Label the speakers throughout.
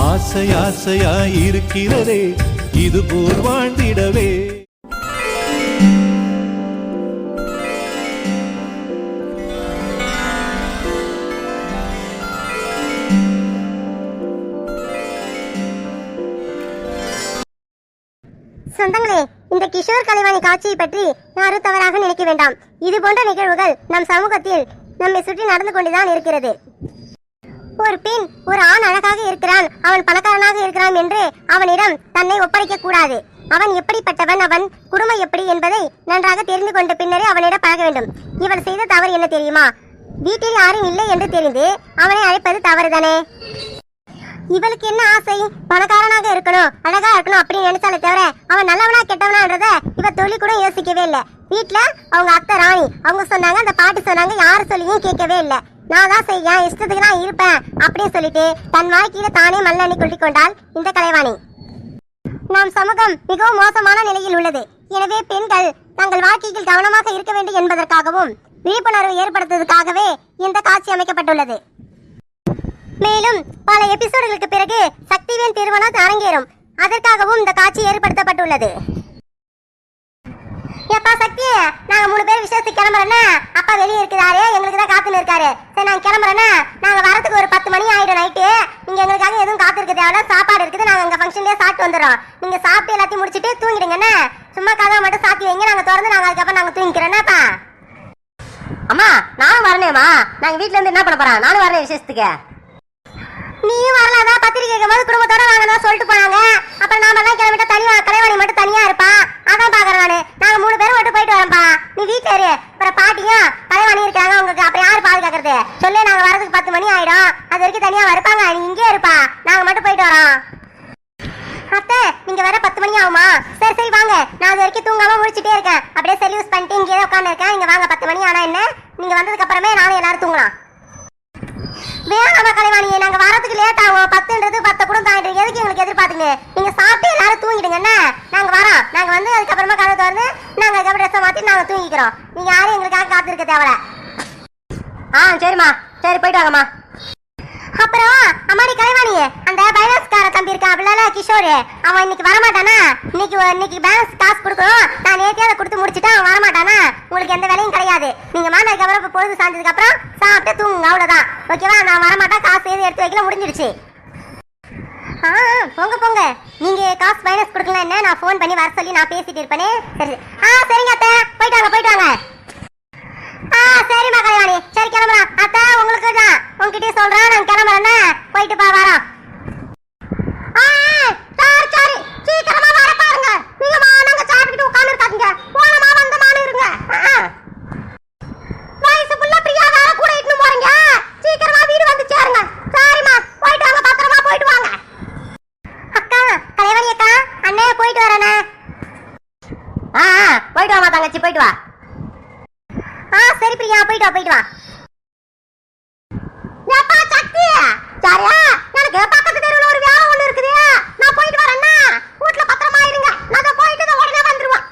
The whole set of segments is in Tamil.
Speaker 1: ஆசை ஆசையாயிருக்கிறதே இது போல் வாழ்ந்திடவே.
Speaker 2: சொந்தங்களே, இந்த கிஷோர் கலைவாணி காட்சியை பற்றி யாரும் தவறாக நினைக்க வேண்டாம். இது போன்ற நிகழ்வுகள் நம் சமூகத்தில் நம்மை சுற்றி நடந்து கொண்டுதான் இருக்கிறது. ஒரு பெண் ஒரு ஆண் அழகாக இருக்கிறான், அவன் பணக்காரனாக இருக்கிறான் என்று அவனிடம் தன்னை ஒப்படைக்க கூடாது. அவன் எப்படிப்பட்டவன், அவன் குடும்பம் எப்படி என்பதை நன்றாக தெரிந்து கொண்ட பின்னரே அவனிடம் பழக வேண்டும். இவள் செய்த தவறு என்ன தெரியுமா? வீட்டில் யாரும் இல்லை என்று தெரிந்து அவனை அழைப்பது தவறுதானே. இவளுக்கு என்ன ஆசை? பணக்காரனாக இருக்கணும், அழகா இருக்கணும் அப்படின்னு நினைச்சாலே தவிர அவன் நல்லவனா கெட்டவனான்றத இவ தொழில் கூட யோசிக்கவே இல்லை. வீட்டுல அவங்க அத்தை ராணி அவங்க சொன்னாங்க, அந்த பாட்டி சொன்னாங்க, யாரு சொல்லியும் கேட்கவே இல்லை. நான் தான் செய்ய இஷ்டத்துக்கு நான் இருப்பேன் அப்படின்னு சொல்லிட்டு தன் வாழ்க்கையில தானே மண்ணெண்ணி கொள்ளிக் கொண்டாள் இந்த கலைவாணி. நம் சமூகம் மிகவும் மோசமான நிலையில் உள்ளது. எனவே பெண்கள் தங்கள் வாழ்க்கையில் கவனமாக இருக்க வேண்டும் என்பதற்காகவும் விழிப்புணர்வு ஏற்படுத்துவதற்காகவே இந்த காட்சி அமைக்கப்பட்டுள்ளது. மேலும் பல எபிசோடுகளுக்கு பிறகு சக்திவேல் திருமணம் அரங்கேறும். அதற்காகவும் இந்த காட்சி ஏற்படுத்தப்பட்டுள்ளது. எப்பா சக்தி, நாங்க 3 பேர் விசேஷத்துக்கு கிளம்புறேன்னா அப்பா வெளியே இருக்கிறாரு, எங்களுக்கு தான் காத்துன்னு இருக்காரு. சரி நாங்க கிளம்புறேன்னா நாங்க வரதுக்கு ஒரு 10 மணி ஆயிடும் நைட்டு. நீங்க எங்களுக்காக எதுவும் காத்திருக்க தேவையில்ல, சாப்பாடு இருக்குது, நாங்க அங்க ஃபங்க்ஷன்லயே சாப்பிட்டு வந்துடுறோம். நீங்க சாப்பிட்டு எல்லாத்தையும் முடிச்சுட்டு தூங்கிடுங்கண்ணா. சும்மா கதவை மட்டும் சாத்தி வைங்க, நாங்க திறந்து நாங்க அதுக்கப்புறம் நாங்க தூங்கிக்கிறேன்னாப்பா.
Speaker 3: அம்மா நானும் வரணுமா? நாங்க வீட்டுல இருந்து என்ன பண்ண போறோம்? நானும் வரேன் விசேஷத்துக்கு.
Speaker 2: நீயும் வரலாதான், பத்திரிக்கை கேட்கும் போது குடும்பத்தோட வாங்கதான் சொல்லிட்டு போனாங்க. அப்புறம் நாம எல்லாம் கிளம்பிட்டா தனியா கலைவாணி மட்டும் தனியா இருப்பா. அதான் பாக்குறேன் நானு. நாங்க 3 பேரும் மட்டும் போயிட்டு வரேன்ப்பா. நீ வீட்டுல இரு. அப்புறம் பாட்டியும் கலைவாணி இருக்காங்க உங்களுக்கு, அப்புறம் யாரு பாதுகாக்கிறது சொல்லு. நாங்க வரதுக்கு 10 மணி ஆயிடும், அது வரைக்கும் தனியா இருப்பாங்க. நீ இங்கே இருப்பா, நாங்க மட்டும் போயிட்டு வரோம். அத்தை நீங்க வர 10 மணி ஆகுமா? சரி சரி வாங்க, நான் அது வரைக்கும் தூங்காம முடிச்சுட்டே இருக்கேன். அப்படியே செல் யூஸ் பண்ணிட்டு இங்கே உட்காந்து இருக்கேன். இங்க வாங்க, 10 மணி ஆனா என்ன, நீங்க வந்ததுக்கு அப்புறமே நானும் எல்லாரும் தூங்கலாம். வேணாமா கலைவாணியே, நாங்க வரதுக்கு லேட் ஆகும். 10ன்றது 10 கூட தாண்டிட்டு எதுக்கு எங்களுக்கு எதிர்பார்த்துங்க? நீங்க சாப்பிட்டு எல்லாரும் தூங்கிடுங்க என்ன. நாங்க வரோம், நாங்க வந்து அதுக்கப்புறமா கதை திறந்து நாங்க அதுக்கப்புறம் ட்ரெஸ்ஸை மாத்தி நாங்க தூங்கிக்கிறோம். நீங்க யாரும் எங்களுக்காக காத்திருக்க தேவையில்ல.
Speaker 3: சரிம்மா, சரி போயிட்டு வாங்கம்மா.
Speaker 2: அப்புறம் அம்மாடி கலைவாணி, அந்த பைனான்ஸ்கார தம்பி இருக்கா அப்படில கிஷோர், அவன் இன்னைக்கு வரமாட்டானா? இன்னைக்கு பேலன்ஸ் காசு கொடுக்கணும். நான் நேற்றே அதை கொடுத்து முடிச்சுட்டு அவன் வரமாட்டானா? உங்களுக்கு எந்த வேலையும் கிடையாது. நீங்க மாட்டதுக்கு அப்புறம் பொழுது சாய்ந்ததுக்கு அப்புறம் சாப்பிட்டு தூங்குங்க, அவ்வளவுதான். ஓகேவா? நான் வரமாட்டேன், காசு எது எடுத்து வைக்கல, முடிஞ்சிருச்சு. போங்க போங்க, நீங்க காசு பைனான்ஸ் கொடுக்கலாம் என்ன, நான் ஃபோன் பண்ணி வர சொல்லி நான் பேசிட்டு இருப்பேனே. சரி சரிங்க அத்தை, போயிட்டு வாங்க போயிட்டு வாங்க. சரிம்மா கலைவாணி, சரி கிளம்புறோம். அத்தை உங்களுக்கு தான் உங்ககிட்டயே சொல்றேன், நான் கிளம்புறேன்னா போயிட்டு வரோம். சரி சீக்கிரமா வர பாருங்க. நீங்க நாங்க சாப்பிட்டுட்டு உட்கார்ந்து இருக்காதீங்க, போனமா வந்தமானு இருங்க. வயசு புள்ள பிரியா வேற கூட இட்டு போறீங்க, சீக்கிரமா வீடு வந்து சேருங்க. சரிம்மா போயிட்டு வாங்க, பத்திரமா போயிட்டு வாங்க. அக்கா கலைவாணி அக்கா, அண்ணே போயிட்டு வரேண்ணே.
Speaker 3: போயிட்டு வாமா தங்கச்சி, போயிட்டு வா.
Speaker 2: சரி பிரியா, போயிட்டு வா போயிட்டு வா. எப்பா சக்தி, சரியா எனக்கு பக்கத்து தெருவுல ஒரு வேலை ஒண்ணு இருக்குது, நான் போயிட்டு வரேன்னா வீட்டுல பத்திரமா இருங்க. நான் போயிட்டு உடனே வந்துருவேன்.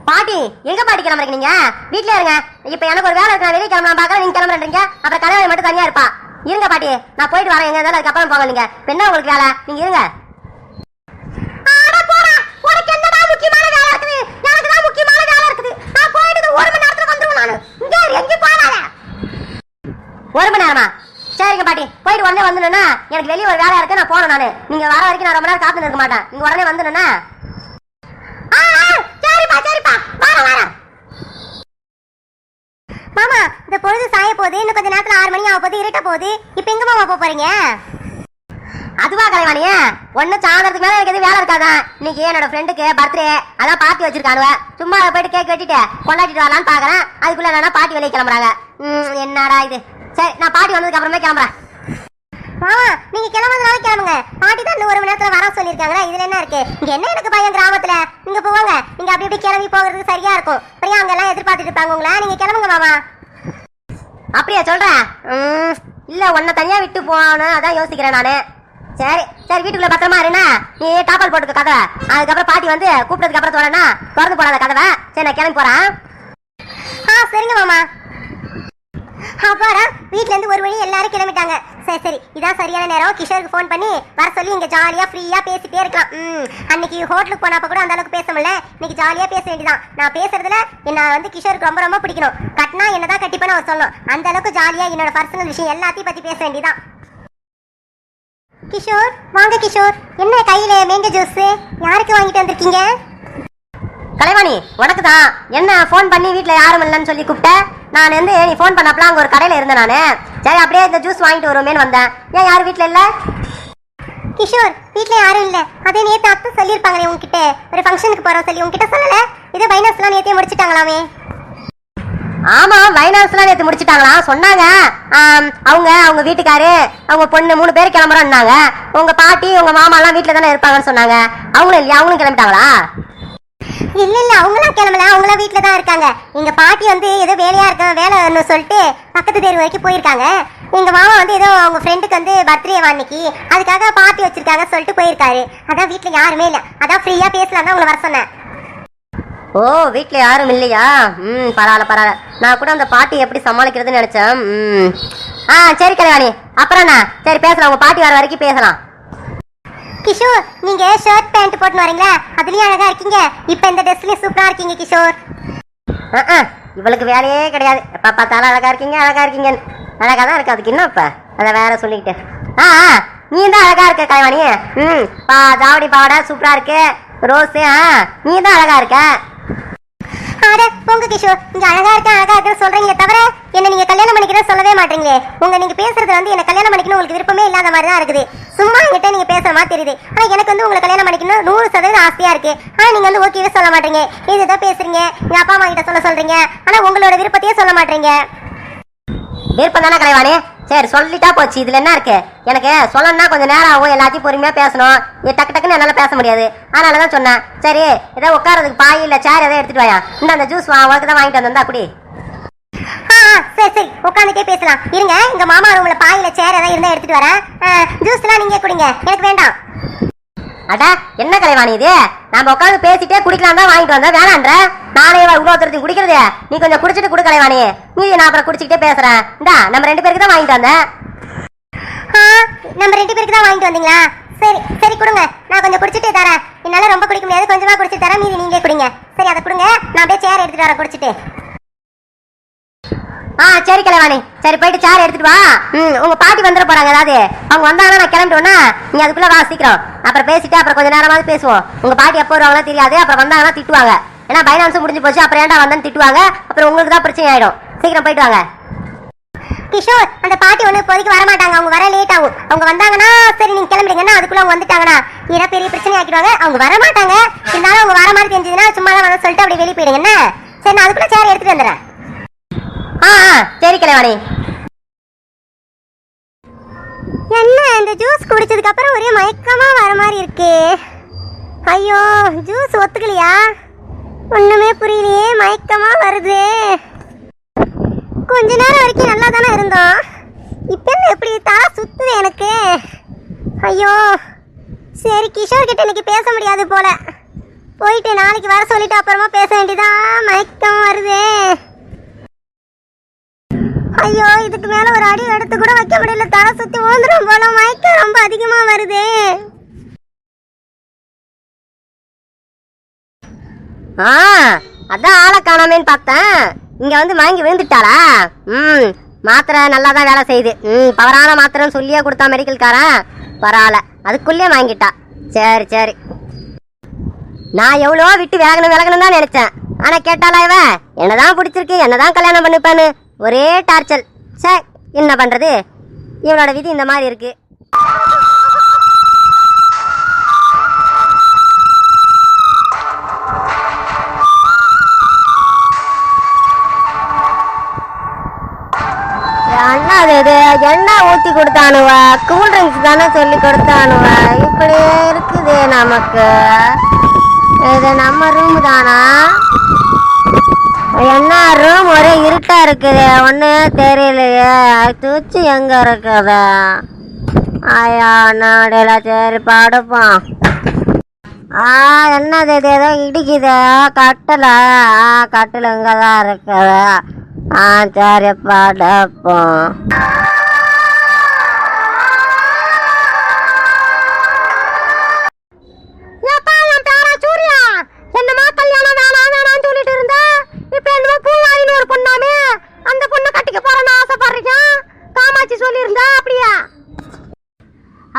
Speaker 3: பாட்டி எங்க பாட்டி கிளம்புறீங்க? நீங்க வீட்டுல இருங்க. இப்ப எனக்கு ஒரு வேலை இருக்கு, நான் வெளியே கிளம்பலாம் பாக்கலாம். நீங்க கிளம்புறீங்க, அப்புறம் கலைவாணி மட்டும் தனியா இருப்பா. இருங்க பாட்டி, நான் போயிட்டு வரேன். எங்க இருந்தாலும் அதுக்கப்புறம் போங்க. நீங்க என்ன உங்களுக்கு வேலை, நீங்க இருங்க.
Speaker 2: உனக்கு என்னடா முக்கியமான வேலை இருக்குது? எனக்கு தான் முக்கியமான வேலை இருக்குது. நான் போயிட்டு 1 மணி நேரத்துல வந்துருவேன். நானு இங்க எங்கேயும் போகாத.
Speaker 3: 1 மணி நேரமா? சரிங்க பாட்டி, போயிட்டு உடனே வந்துடுன்னா எனக்கு வெளியே ஒரு வேலையா இருக்கு, நான் போகணும். நானு நீங்க வர வரைக்கும் நான் ரொம்ப நேரம் காத்து இருக்க மாட்டேன். நீங்க உடனே வந்துடுன்னா.
Speaker 2: சரிப்பா சரிப்பா, வரேன். மாமா இந்த பொழுது சாய போகுது, இன்னும் கொஞ்ச நேரத்துல 6 மணி ஆக போகுது, இருட்ட போகுது. இப்ப எங்க மாமா போறீங்க?
Speaker 3: அதுவா கலைவாணியே, ஒன்னும் சாயந்தரத்துக்கு மேல எனக்கு எதுவும் வேலை இருக்காதான். இன்னைக்கு என்னோட ஃப்ரெண்டுக்கு பர்த்டே, அதான் பார்ட்டி வச்சிருக்கானுவ. சும்மா அதை போயிட்டு கேக் வெட்டிட்டு கொண்டாடிட்டு வரலான்னு பாக்குறேன். அதுக்குள்ள என்னன்னா பாட்டி வெளியே கிளம்புறாங்க. என்னடா இது. சரி நான் பாட்டி வந்ததுக்கு அப்புறமே கிளம்புறேன்.
Speaker 2: மாமா நீங்க கிளம்புறதுனால கிளம்புங்க, பாட்டி தான் இன்னும் 1 மணி நேரத்துல வர சொல்லிருக்காங்களா. இதுல என்ன இருக்கு? இங்க என்ன எனக்கு பையன் கிராமத்துல. நீங்க போவாங்க, நீங்க அப்படி இப்படி கிளம்பி போகிறதுக்கு சரியா இருக்கும். அப்புறம் அங்க எல்லாம் எதிர்பார்த்துட்டு இருப்பாங்க உங்களா. நீங்க கிளம்புங்க மாமா.
Speaker 3: அப்படியா சொல்றேன்? இல்ல உன்னை தனியா விட்டு போகணும், அதான் யோசிக்கிறேன் நானு. சரி சரி, வீட்டுக்குள்ள பத்திரமா இருனா. நீ டாப்பால் போட்டுக்க கதவை. அதுக்கப்புறம் பாட்டி வந்து கூப்பிட்டதுக்கு அப்புறம் சொல்லனா திறந்து போடாத கதவை. சரி நான் கிளம்பி போறேன்.
Speaker 2: சரிங்க மாமா. அப்புறம் வீட்டுல இருந்து ஒரு வழி எல்லாரும் கிளம்பிட்டாங்க. சரி சரி, இதான் சரியான நேரம். கிஷோருக்கு ஃபோன் பண்ணி வர சொல்லி இங்க ஜாலியா ஃப்ரீயா பேசிட்டே இருக்கலாம். அன்னைக்கு ஹோட்டலுக்கு போனப்ப கூட அந்த அளவுக்கு பேச முடியல, இன்னைக்கு ஜாலியா பேச வேண்டியதான். நான் பேசுறதுல என்ன வந்து கிஷோருக்கு ரொம்ப ரொம்ப பிடிக்கணும். கட்டினா என்னதான் கட்டிப்பேன்னு அவர் சொல்லணும். அந்த அளவுக்கு ஜாலியா என்னோட பர்சனல் விஷயம் எல்லாத்தையும் பத்தி பேச வேண்டியதான். கிஷோர் வாங்க. கிஷோர், என்ன கையில மேங்க ஜூஸ் யாருக்கு வாங்கிட்டு வந்திருக்கீங்க?
Speaker 3: கலைவாணி, உனக்கு தான். என்ன ஃபோன் பண்ணி வீட்டில் யாரும் இல்லைன்னு சொல்லி கூப்பிட்டேன். நான் வந்து நீ ஃபோன் பண்ணப்பலாம் அங்கே ஒரு கடையில் இருந்தேன் நான். சரி அப்படியே இந்த ஜூஸ் வாங்கிட்டு வருவேன்னு வந்தேன். ஏன் யாரும் வீட்டில் இல்லை?
Speaker 2: கிஷோர், வீட்ல யாரும் இல்ல. அதே நேத்து அத்தை சொல்லியிருப்பாங்களே உங்ககிட்ட, ஒரு ஃபங்க்ஷனுக்கு போறோம் சொல்லி உங்ககிட்ட சொல்லல? இதே பைனான்ஸ்லாம் நேத்தே முடிச்சிட்டாங்களாமே.
Speaker 3: ஆமா, பைனான்ஸ்லாம் நேற்று முடிச்சிட்டாங்களா சொன்னாங்க. அவங்க வீட்டுக்காரு அவங்க பொண்ணு 3 பேர் கிளம்புறோம்னாங்க. உங்க பாட்டி உங்க மாமா எல்லாம் வீட்டுல தானே இருப்பாங்கன்னு சொன்னாங்க. அவங்களும் இல்லையா? அவங்களும் கிளம்பிட்டாங்களா?
Speaker 2: இல்ல இல்ல, அவங்களாம் கிளம்பல, அவங்களாம் வீட்டுல தான் இருக்காங்க. எங்க பாட்டி வந்து ஏதோ வேலையா இருக்காங்க, வேலைன்னு சொல்லிட்டு பக்கத்து தெரு வரைக்கும் போயிருக்காங்க. எங்க மாமா வந்து ஏதோ அவங்க ஃப்ரெண்டுக்கு வந்து பர்த்டே அன்னைக்கு அதுக்காக பார்ட்டி வச்சிருக்காங்க சொல்லிட்டு போயிருக்காரு. அதான் வீட்டுல யாருமே இல்ல, அதான் ஃப்ரீயா பேசலாம் தான் உங்களை வர சொன்னேன்.
Speaker 3: ஓ, வீட்டுல யாரும் இல்லையா? பரவாயில்ல பரவாயில்ல. நான் கூட அந்த பாட்டி எப்படி சமாளிக்கிறதுன்னு நினைச்சேன். சரி கல்யாணி, அப்புறம் என்ன? சரி பேசலாம், உங்க பாட்டி வர வரைக்கும் பேசலாம்.
Speaker 2: கிஷோர், நீங்க ஷர்ட் பேண்ட் போட்டு வரீங்களா, அதுலயும் அழகா இருக்கீங்க. இப்ப இந்த ட்ரெஸ்லயும் சூப்பரா இருக்கீங்க கிஷோர்.
Speaker 3: இவளுக்கு வேலையே கிடையாது. எப்ப பார்த்தாலும் அழகா இருக்கீங்க அழகா இருக்கீங்க. அழகா தான் இருக்கு, அதுக்கு என்ன இப்ப அதை வேற சொல்லிக்கிட்டு. நீ தான் அழகா இருக்க கலைவாணி. ஜாவடி பாவாடை சூப்பரா இருக்கு. ரோஸு நீ தான் அழகா இருக்க.
Speaker 2: அட போங்க கிஷோர், நீங்க அழகா இருக்குன்னு சொல்றீங்களே தவிர என்ன நீங்க கல்யாணம் பண்ணிக்கிறேன்னு சொல்லவே மாட்டீங்களே. நீங்க பேசுறது வந்து என்ன கல்யாணம் பண்ணிக்கணும் உங்களுக்கு விருப்பமே இல்லாத மாதிரி தான் இருக்குது. சும்மா என்கிட்ட நீங்க பேசுற மாதிரி தெரியுது. ஆனா எனக்கு வந்து உங்களை கல்யாணம் பண்ணிக்கணும் 100% ஆசையா இருக்கு. ஆனா நீங்க வந்து ஓகேவே சொல்ல மாட்டீங்க. இதுதான் பேசுறீங்க, எங்க அப்பா அம்மா கிட்ட சொல்றீங்க. ஆனா உங்களோட விருப்பத்தையே சொல்ல மாட்டீங்க.
Speaker 3: விருப்பம் தானே கலைவாணி. சரி சொல்லிட்டா போச்சு, இதுல என்ன இருக்கு? எனக்கு சொல்லணும்னா கொஞ்சம் நேரம் ஆகும், எல்லாத்தையும் பொறுமையா பேசணும். டக்கு டக்குன்னு என்னால பேச முடியாது. அதனாலதான் சொன்னேன். சரி ஏதோ உட்காரதுக்கு பாய் இல்ல சேர் ஏதோ எடுத்துட்டு வாயா. இந்த ஜூஸ் உனக்கு தான் வாங்கிட்டு வந்தா அப்படி.
Speaker 2: சரி சரி, உட்காந்துட்டே பேசலாம். இருங்க, எங்க மாமா ரூம்ல பாயில சேர் ஏதாவது இருந்தா எடுத்துட்டு வரேன். ஜூஸ் எல்லாம் நீங்க குடிங்க, எனக்கு வேண்டாம்.
Speaker 3: அட என்ன கலைவாணி இது? நம்ம உட்காந்து பேசிட்டே குடிக்கலாம் தான் வாங்கிட்டு வந்தேன், வேணான்ற. நானே இவ்வளோ ஒருத்தருக்கு குடிக்கிறது. நீ கொஞ்சம் குடிச்சிட்டு குடு கலைவாணி. நீ நான் அப்புறம் குடிச்சிக்கிட்டே பேசுறேன். இந்தா நம்ம 2 பேருக்கு தான் வாங்கிட்டு வந்தேன்.
Speaker 2: நம்ம 2 பேருக்கு தான் வாங்கிட்டு வந்தீங்களா? சரி சரி கொடுங்க, நான் கொஞ்சம் குடிச்சிட்டே தரேன். என்னால ரொம்ப குடிக்க முடியாது, கொஞ்சமா குடிச்சிட்டு தரேன், மீதி நீங்களே குடிங்க. சரி அதை கொடுங்க, நான் அப்படியே சேர் எடுத்துட்டு வரேன் குடிச்சிட்டு.
Speaker 3: சரி கலைவாணி, சரி போயிட்டு சேர் எடுத்துட்டு வா. உங்க பாட்டி வந்துட போறாங்க. ஏதாவது அவங்க வந்தாங்கன்னா நான் கிளம்பிட்டோன்னா நீ அதுக்குள்ள வா சீக்கிரம். அப்புறம் பேசிட்டு அப்புறம் கொஞ்சம் நேரமாவது பேசுவோம். உங்க பாட்டி எப்போ வருவாங்களோ தெரியாது. அப்புறம் வந்தாங்கன்னா திட்டுவாங்க. ஏன்னா பைனான்ஸும் முடிஞ்சு போச்சு, அப்புறம் ஏன்டா வந்தேன்னு திட்டுவாங்க. அப்புறம் உங்களுக்கு தான் பிரச்சனை ஆயிடும். சீக்கிரம் போயிட்டு வாங்க.
Speaker 2: கிஷோர், அந்த பாட்டி ஒண்ணு இப்போதைக்கு வர மாட்டாங்க, அவங்க வர லேட் ஆகும். அவங்க வந்தாங்கன்னா சரி நீங்க கிளம்பிடுங்கன்னா அதுக்குள்ள அவங்க வந்துட்டாங்கன்னா ஏன்னா பெரிய பிரச்சனை ஆக்கிடுவாங்க. அவங்க வர மாட்டாங்க, இருந்தாலும் அவங்க வர மாதிரி தெரிஞ்சதுன்னா சும்மா தான் வந்து சொல்லிட்டு அப்படியே வெளியே போயிடுங்க என்ன. சரி நான் அதுக்குள்ள சேர் எடுத்துட்டு வந்துடுறேன்.
Speaker 3: சரி கலைவாணி.
Speaker 2: என்ன இந்த ஜூஸ் குடிச்சதுக்கு அப்புறம் ஒரே மயக்கமா வர மாதிரி இருக்கு. ஐயோ, ஜூஸ் ஒத்துக்கலையா? ஒண்ணுமே புரியலையே, மயக்கமா வருது. கொஞ்ச நேரம் வரைக்கும் நல்லா தானே இருந்தோம், இப்ப எப்படி தலை சுத்துது எனக்கு. ஐயோ, சரி கிஷோர் கிட்ட இன்னைக்கு பேச முடியாது போல. போயிட்டு நாளைக்கு வர சொல்லிட்டு அப்புறமா பேச வேண்டியதா. மயக்கம் வருது. ஐயோ, இதுக்கு மேல ஒரு அடி எடுத்து கூட வைக்க முடியல, தலை சுத்தி ஓந்துரும் போல. மயக்கம் ரொம்ப அதிகமா வருது.
Speaker 3: அதான் ஆளை காணாமேன்னு பார்த்தேன். இங்க வந்து வாங்கி விழுந்துட்டாளா? மாத்திரை நல்லா தான் வேலை செய்யுது. பவரான மாத்திரைன்னு சொல்லியே கொடுத்தா மெடிக்கல்காரன். பரவாயில்ல, அதுக்குள்ளே வாங்கிட்டா. சரி சரி. நான் எவ்வளோ விட்டு விலகணும் தான் நினைச்சேன். ஆனா கேட்டாளா இவ என்னதான் பிடிச்சிருக்கு, என்னதான் கல்யாணம் பண்ணிப்பான்னு ஒரே டார்ச்சல். சே, என்ன பண்றது, இவளோட விதி இந்த மாதிரி இருக்கு. எண்ணெய் ஊத்தி கொடுத்தானுவ, கூல் ட்ரிங்க்ஸ் தானே சொல்லி கொடுத்தானுவ. இப்படி இருக்குது நமக்கு. இது நம்ம ரூம் தானா? என்ன ரூம் ஒரே இருட்டா இருக்குது, ஒண்ணு தெரியலையே. தூச்சி எங்க இருக்குது? ஐயா நாடையில. சரி படுப்போம். என்னது இது ஏதோ இடிக்குது? கட்டில. கட்டில் இங்கதான் இருக்குது. சரி படுப்போம்.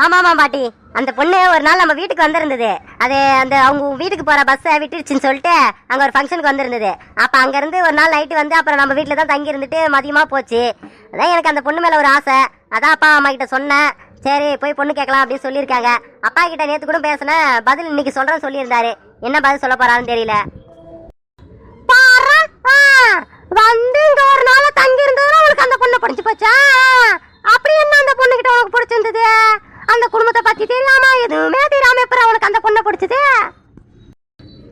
Speaker 3: ஆமாமா பாட்டி, அந்த பொண்ணு ஒரு நாள் நம்ம வீட்டுக்கு வந்திருந்தது. அது அந்த அவங்க வீட்டுக்கு போற பஸ்ஸை விட்டுருச்சுன்னு சொல்லிட்டு அங்க ஒரு ஃபங்க்ஷனுக்கு வந்திருந்தது. அப்ப அங்க இருந்து ஒரு நாள் நைட்டு வந்து அப்புறம் நம்ம வீட்டுல தான் தங்கி இருந்துட்டு மதியமா போச்சு. அதான் எனக்கு அந்த பொண்ணு மேல ஒரு ஆசை. அதான் அப்பா அம்மா கிட்ட சொன்னேன். சரி போய் பொண்ணு கேட்கலாம் அப்படின்னு சொல்லியிருக்காங்க. அப்பா கிட்ட நேத்து கூட பேசினேன். பதில் இன்னைக்கு சொல்றேன்னு சொல்லியிருந்தாரு. என்ன பதில் சொல்ல போறான்னு தெரியல. வந்து இங்க ஒரு நாள் தங்கி இருந்ததுன்னா உனக்கு அந்த பொண்ணு பிடிச்சு போச்சா? அப்படி என்ன அந்த பொண்ணு கிட்ட உனக்கு பிடிச்சிருந்தது? அந்த குடும்பத்தை பத்தி தெரியாம எதுவுமே தெரியாம எப்ப உனக்கு அந்த பொண்ணை பிடிச்சது?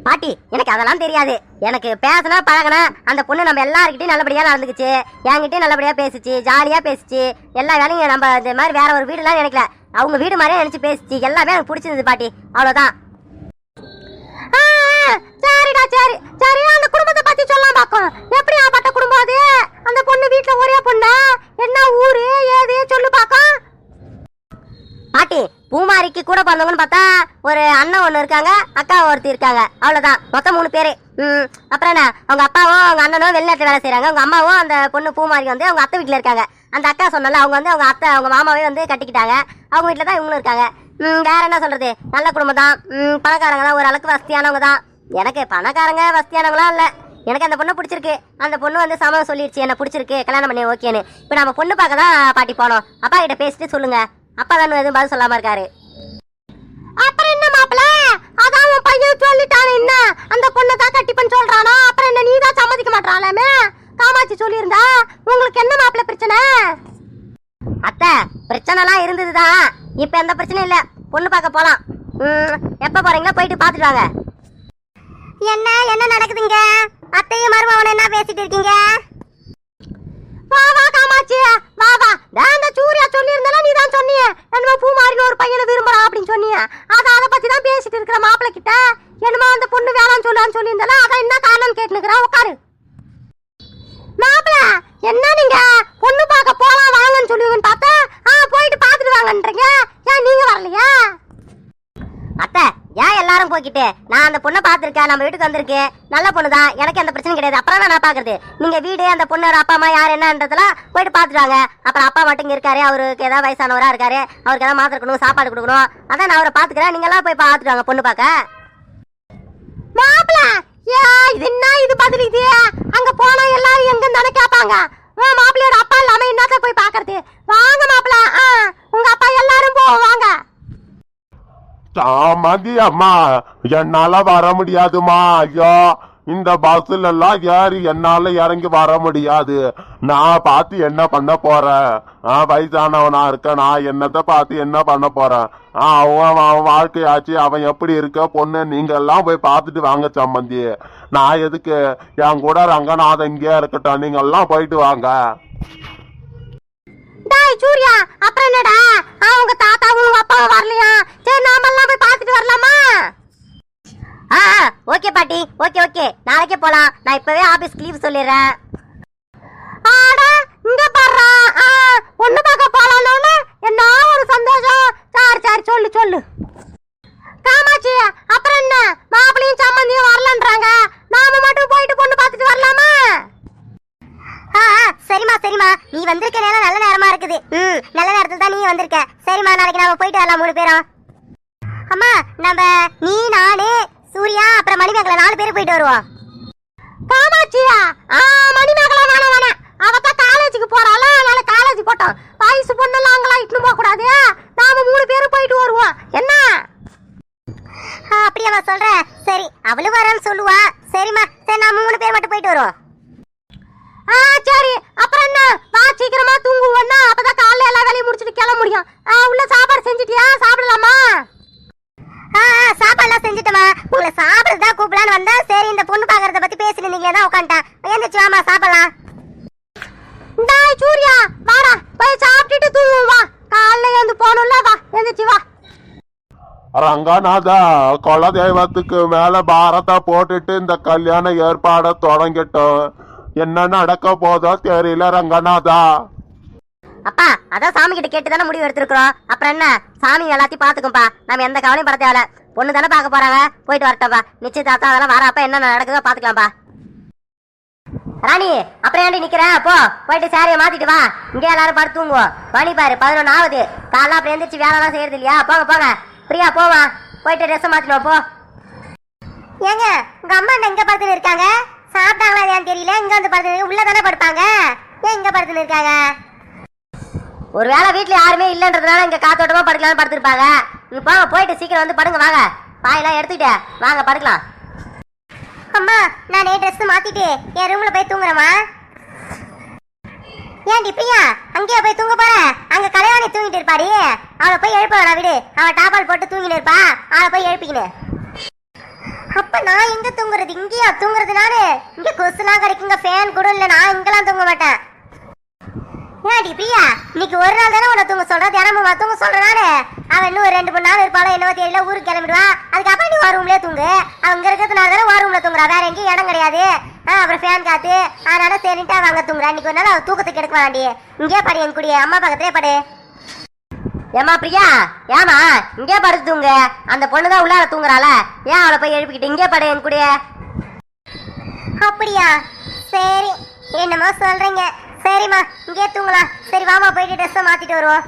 Speaker 3: பாட்டி, எனக்கு அதெல்லாம் தெரியாது. எனக்கு பேசினா பழகினா அந்த பொண்ணு நம்ம எல்லாருக்கிட்டையும் நல்லபடியா நடந்துக்குச்சு. என்கிட்டயும் நல்லபடியா பேசிச்சு, ஜாலியா பேசிச்சு. எல்லா வேலையும் நம்ம இந்த மாதிரி வேற ஒரு வீடுலாம் நினைக்கல, அவங்க வீடு மாதிரியே நினைச்சு பேசிச்சு. எல்லாமே எனக்கு பிடிச்சிருந்தது பாட்டி, அவ்வளவுதான். சரிடா, சரி சரி, அந்த குடும்பத்தை பத்தி சொல்லலாம் பாக்கும். எப்படி ஆப்பட்ட குடும்பம் அது? அந்த பொண்ணு வீட்டுல ஒரே பொண்ணா? என்ன ஊரு ஏது சொல்லு பாக்கும். பாட்டி, பூமாரிக்கு கூட பிறந்தவங்கன்னு பார்த்தா ஒரு அண்ணன் ஒண்ணு இருக்காங்க, அக்கா ஒருத்தி இருக்காங்க, அவ்வளவுதான். மொத்தம் 3 பேரு. அப்புறம் என்ன, அவங்க அப்பாவும் அவங்க அண்ணனும் வெளிநாட்டுல வேலை செய்யறாங்க. அவங்க அம்மாவும் அந்த பொண்ணு பூமாரி வந்து அவங்க அத்தை வீட்டுல இருக்காங்க. அந்த அக்கா சொன்னால அவங்க வந்து அவங்க அத்தை அவங்க மாமாவே வந்து கட்டிக்கிட்டாங்க. அவங்க வீட்டுல தான் இவங்களும் இருக்காங்க. வேற என்ன சொல்றது, நல்ல குடும்பம் தான். பணக்காரங்க தான், ஒரு அளவுக்கு வசதியானவங்க தான். எனக்கு பணக்காரங்க வசதியானவங்களாம் இல்ல. எனக்கு அந்த பொண்ணு பிடிச்சிருக்கு. அந்த பொண்ணு வந்து சமம் சொல்லிடுச்சு, என்ன பிடிச்சிருக்கு, கல்யாணம் பண்ணி ஓகேன்னு. இப்ப நம்ம பொண்ணு பார்க்க தான் பாட்டி போனோம். அப்பா கிட்ட பேசிட்டு சொல்லுங்க. அப்பா தானே எதுவும் பதில் சொல்லாம இருக்காரு. அப்புறம் என்ன மாப்பிள்ள, அதான் உன் பையன் சொல்லிட்டானே, என்ன அந்த பொண்ணை தான் கட்டிப்பன்னு சொல்றானா? அப்புறம் என்ன நீ தான் சம்மதிக்க மாட்டாளாமே? காமாட்சி சொல்லியிருந்தா. உங்களுக்கு என்ன மாப்பிள்ள பிரச்சனை? அத்தை, பிரச்சனைலாம் இருந்ததுதான். இப்ப எந்த பிரச்சனையும் இல்ல. பொண்ணு பார்க்க போலாம். எப்ப போறீங்களா? போயிட்டு பாத்துட்டு வாங்க.
Speaker 2: என்ன என்ன நடக்குதுங்க? அத்தையும் மருமகனும் என்ன பேசிட்டு இருக்கீங்க?
Speaker 3: வா வா காமாட்சி, வா வா. அந்த சூர்யா சொல்லியிருந்தால நீ தான் சொன்னிய, என்னமோ பூமாரின்னு ஒரு பையனை விரும்புறான் அப்படின்னு சொன்னிய. அதை பத்தி தான் பேசிட்டு இருக்கிற மாப்பிள்ள கிட்ட. என்னமோ அந்த பொண்ணு வேணான்னு சொல்லியிருந்தால அதான் என்ன காரணம் கேட்டுனுக்குறான். உட்காரு மாப்பிள்ள. என்ன நீங்க பொண்ணு பார்க்க போலாம் வாங்கன்னு சொல்லுவீங்கன்னு பார்த்தா போயிட்டு பாத்துட்டு வாங்கன்றீங்க. ஏன் நீங்க வரலையா? அத்தை, ஏன் எல்லாரும் போய்கிட்டு? நான் அந்த பொண்ணை பாத்துருக்கேன், நம்ம வீட்டுக்கு வந்திருக்கேன். நல்ல பொண்ணு தான், எனக்கு எந்த பிரச்சனையும் கிடையாது. அப்புறம் நான் பாக்குறது நீங்க வீடு, அந்த பொண்ணோட அப்பா அம்மா யார் என்னன்றதெல்லாம் போயிட்டு பாத்துட்டாங்க. அப்புறம் அப்பா மட்டும் இங்க இருக்காரு, அவருக்கு ஏதாவது வயசானவரா இருக்காரு, அவருக்கு ஏதாவது மாத்திரை கொடுக்கணும், சாப்பாடு கொடுக்கணும். அதான் நான் அவரை பாத்துக்கிறேன். நீங்க எல்லாம் போய் பாத்துட்டு வாங்க பொண்ணு பாக்க. மாப்பிள்ள, இது என்ன இது பதில்? இது அங்க போனா எல்லாரும் எங்க தானே கேட்பாங்க. மாப்பிள்ளையோட அப்பா இல்லாம என்னத்த போய் பாக்குறது? வாங்க மாப்பிள்ள, உங்க அப்பா எல்லாரும் போவாங்க.
Speaker 4: சாமதி அம்மா, என்னால வர முடியாதுமா. ஐயோ, இந்த பஸ்ல எல்லாம் ஏறி என்னால இறங்கி வர முடியாது. நான் பார்த்து என்ன பண்ண போறேன்? வயசானவனா இருக்க நான் என்னத்த பார்த்து என்ன பண்ண போறேன்? அவன் வாழ்க்கையாச்சு, அவன் எப்படி இருக்க பொண்ணு நீங்க எல்லாம் போய் பார்த்துட்டு வாங்க சம்மந்தி. நான் எதுக்கு? என் கூட ரங்கநாதன் இங்கே இருக்கட்டும், நீங்க எல்லாம் போயிட்டு வாங்க.
Speaker 3: சூர்யா, அப்புறம் என்னடா, அவங்க தாத்தாவும் உங்க அப்பாவும் வரலையா? சரி, நாம எல்லாம் போய் பார்த்துட்டு வரலாமா? ஓகே பாட்டி, ஓகே ஓகே, நாளைக்கே போலாம். நான் இப்பவே ஆபீஸ்க்கு லீவ் சொல்லிடுறேன். ஆடா, இங்க பாரு, பொண்ணு பார்க்க போலாம்னு என்ன ஒரு சந்தோஷம். சரி சரி, சொல்லு சொல்லு காமாட்சி. அப்புறம் என்ன, மாப்பிளையும் சம்மந்தியும் வரலன்றாங்க. நாம மட்டும் போயிட்டு பொண்ணு பார்த்துட்டு வரலாமா?
Speaker 2: சரிம்மா சரிம்மா, நீ வந்திருக்க நேரம் நல்ல நேரமா இருக்குது. நல்ல நேரத்துல தான் நீ வந்திருக்க. சரிம்மா, நாளைக்கு நாம போயிட்டு வரலாம் 3 பேரும். அம்மா, நம்ம நீ, நானு, சூர்யா, அப்புறம் மணிமேகலை 4 பேரும் போயிட்டு வருவோம்.
Speaker 3: காமாட்சியா? மணிமேகலை வேணாம் வேணாம், அவதான் காலேஜுக்கு போறாளா, அதனால காலேஜ் போட்டோம். வயசு பொண்ணெல்லாம் அங்கெல்லாம் இட்டுன்னு போக கூடாது. நாம 3 பேரும் போயிட்டு வருவோம். என்ன
Speaker 2: அப்படியாம்மா சொல்ற? சரி, அவளும் வரேன்னு சொல்லுவா. சரிம்மா, சரி, நாம 3 பேர் மட்டும் போயிட்டு வருவோம்.
Speaker 3: சரி, அப்புறம் என்ன, வா சீக்கிரமா தூங்குவோம்னா அப்பதான் காலைல எல்லா வேலையும் முடிச்சுட்டு கிளம்ப முடியும். உள்ள சாப்பாடு செஞ்சுட்டியா? சாப்பிடலாமா?
Speaker 2: சாப்பாடுலாம் செஞ்சுட்டமா. உங்களை சாப்பிடுறதா கூப்பிடலான்னு வந்தா. சரி, இந்த பொண்ணு பாக்குறத பத்தி பேசினீங்களே தான் உட்காந்துட்டேன். எழுந்திரிச்சு வாமா, சாப்பிடலாம்.
Speaker 3: சூர்யா, வாடா, போய் சாப்பிட்டுட்டு தூங்குவோம். வா, காலைல வந்து போகணும்ல, வா எழுந்திரிச்சு வா.
Speaker 4: ரங்கநாதா, குலதெய்வத்துக்கு மேல பாரத்தை போட்டுட்டு இந்த கல்யாண ஏற்பாட தொடங்கிட்டோம். என்ன நடக்க போதோ தெரியல ரங்கநாதா.
Speaker 3: அப்பா, அதான் சாமி கிட்ட கேட்டு தானே முடிவு எடுத்திருக்கிறோம். அப்புறம் என்ன, சாமி எல்லாத்தையும் பாத்துக்கும்பா. நம்ம எந்த கவலையும் பட தேவையில்ல. பொண்ணு தானே பார்க்க போறாங்க, போயிட்டு வரட்டப்பா. நிச்சயதார்த்தம் அதெல்லாம் வரப்ப என்ன நடக்குதோ பாத்துக்கலாம்ப்பா. ராணி அப்புறம் ஏன்டி நிக்கிற? போ போயிட்டு சாரியை மாத்திட்டு வா. இங்கே எல்லாரும் படுத்து தூங்குவோம். மணி பாரு 11 ஆகுது. காலைல அப்புறம் எந்திரிச்சு வேலைலாம் செய்யறது இல்லையா? போங்க போங்க. பிரியா போவா, போயிட்டு ட்ரெஸ் மாத்திட்டு போ.
Speaker 2: ஏங்க உங்க அம்மா என்ன இங்க படுத்துன்னு இருக்காங்க? சாப்பிட்டாங்களா இல்லையான்னு தெரியல. இங்க வந்து படுத்து உள்ள தானே படுப்பாங்க, ஏன் இங்க படுத்துன்னு இருக்காங்க?
Speaker 3: ஒருவேளை வீட்டுல யாருமே இல்லன்றதுனால இங்க காத்தோட்டமா படுக்கலாம்னு படுத்திருப்பாங்க. நீங்க போங்க, போயிட்டு சீக்கிரம் வந்து படுங்க. வாங்க, பாயெல்லாம் எடுத்துக்கிட்டே வாங்க படுக்கலாம்.
Speaker 2: அம்மா நானே ட்ரெஸ் மாத்திட்டு என் ரூம்ல போய் தூங்குறேம்மா. ஏன்டி பிரியா அங்கேயா போய் தூங்க போற? அங்க கலைவாணி தூங்கிட்டு இருப்பாடி, அவளை போய் எழுப்ப வேணா விடு. அவள் டாப்பால் போட்டு தூங்கிட்டு இருப்பா, அவளை போய் எழுப்பிக்கினு. அப்ப நான் எங்க தூங்குறது? இங்கேயா தூங்குறது? நானு இங்க கொசுலாம் கிடைக்குங்க, ஃபேன் கூட இல்ல, நான் இங்கெல்லாம் தூங்க மாட்டேன். ஏன்டி பிரியா இன்னைக்கு ஒரு நாள் தானே உன்னை தூங்க சொல்ற, தினமும் தூங்க சொல்றேன் நானு. அவன் இன்னும் ஒரு 2-3 நாள் இருப்பாளோ என்னவோ தெரியல, ஊருக்கு கிளம்பிடுவா. அதுக்கப்புறம் நீ ஒரு ரூம்லயே தூங்கு. அவங்க இருக்கிறதுனால தானே ஒரு ரூம்ல தூங்குறா, வேற எங்கேயும் இடம் கிடையாது. அப்புறம் ஃபேன் காத்து, அதனால சரின்ட்டு அவ அங்க தூங்குறா. இன்னைக்கு ஒரு நாள் அவ தூக்கத்துக்கு எடுக்க வேண்டாண்டி, இங்கே படி என் கூடிய அம்மா பக்கத்திலே படு.
Speaker 3: ஏமா பிரியா, ஏமா இங்கே படுத்து தூங்கு. அந்த பொண்ணுதான் உள்ளார தூங்குறாள, ஏன் அவளை போய் எழுப்பிக்கிட்டு இங்கே படு என் கூடிய.
Speaker 2: அப்படியா, சரி என்னமோ சொல்றீங்க. சரிம்மா இங்கே தூங்கலாம். சரி வாமா போயிட்டு ட்ரெஸ்ஸை மாத்திட்டு வருவோம்.